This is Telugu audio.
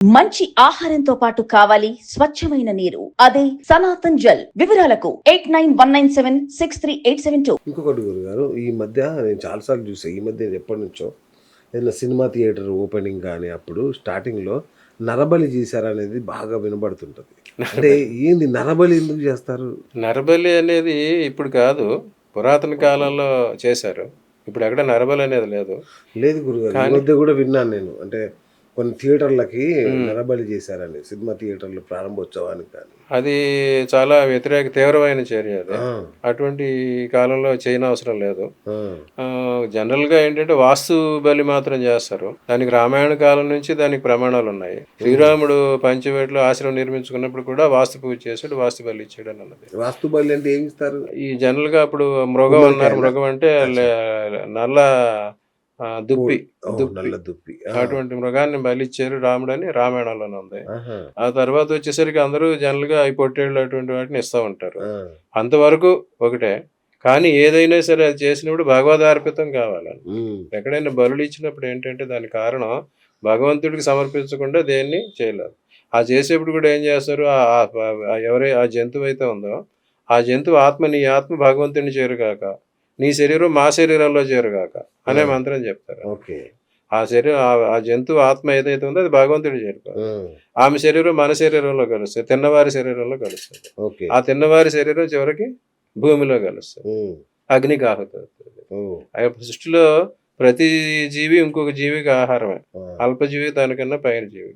మంచి ఆహారంతో పాటు కావాలి స్వచ్ఛమైన నీరు. అదే సనాతన్ జల్. వివరాలకు 8919763872. ఇంకొకటి గురుగారు, ఈ మధ్య నేను చాలాసార్లు చూసాను. ఈ మధ్య ఎప్పటి నుంచో ఏదైనా సినిమా థియేటర్ ఓపెనింగ్ కానీ అప్పుడు స్టార్టింగ్లో నరబలి చేశారనేది బాగా వినబడుతుంటుంది. అంటే ఏంది నరబలి ఎందుకు చేస్తారు? నరబలి అనేది ఇప్పుడు కాదు, పురాతన కాలంలో చేశారు. ఇప్పుడు ఎక్కడ నరబలి అనేది లేదు. లేదు గురుగారు, ఈ మధ్య కూడా విన్నాను నేను. అంటే కొన్ని థియేటర్లకి నరబలి చేశారని, సినిమా థియేటర్లు ప్రారంభోత్సవానికి కానీ. అది చాలా తీవ్రమైన చర్య అది. అటువంటి కాలంలో చేయనవసరం లేదు. జనరల్గా ఏంటంటే వాస్తు బలి మాత్రం చేస్తారు. దానికి రామాయణ కాలం నుంచి దానికి ప్రమాణాలు ఉన్నాయి. శ్రీరాముడు పంచవేటలో ఆశ్రమం నిర్మించుకున్నప్పుడు కూడా వాస్తు పూజ చేసాడు, వాస్తు బలి ఇచ్చాడు అని అన్నది. వాస్తు బలి అంటే ఏమి ఇస్తారు? ఈ జనరల్గా అప్పుడు మృగం అన్నారు. మృగం అంటే నల్ల దుప్పి, నల్ల దుప్పి, అటువంటి మృగాన్ని బలిచ్చారు రాముడు అని రామాయణంలోనే ఉంది. ఆ తర్వాత వచ్చేసరికి అందరూ జనరల్ గా ఈ పొట్టేళ్ళు అటువంటి వాటిని ఇస్తూ ఉంటారు. అంతవరకు ఒకటే. కానీ ఏదైనా సరే అది చేసినప్పుడు భగవదార్పితం కావాలని. ఎక్కడైనా బలులు ఇచ్చినప్పుడు ఏంటంటే దాని కారణం భగవంతుడికి సమర్పించకుండా దేన్ని చేయలేదు. ఆ చేసేప్పుడు కూడా ఏం చేస్తారు, ఆ జంతువు అయితే ఉందో ఆ జంతువు ఆత్మ, నీ ఆత్మ భగవంతుడిని చేరుగాక, నీ శరీరం మా శరీరంలో చేరుగాక అనే మంత్రం చెప్తారు. ఆ శరీరం, ఆ జంతువు ఆత్మ ఏదైతే ఉందో అది భగవంతుడు చేరుకోవాలి. ఆమె శరీరం మన శరీరంలో కలుస్తుంది, తిన్నవారి శరీరంలో కలుస్తుంది. ఆ తిన్నవారి శరీరం చివరికి భూమిలో కలుస్తుంది, అగ్నికి ఆహుతవుతుంది. సృష్టిలో ప్రతి జీవి ఇంకొక జీవికి ఆహారమే. అల్పజీవి దానికన్నా పైన జీవి.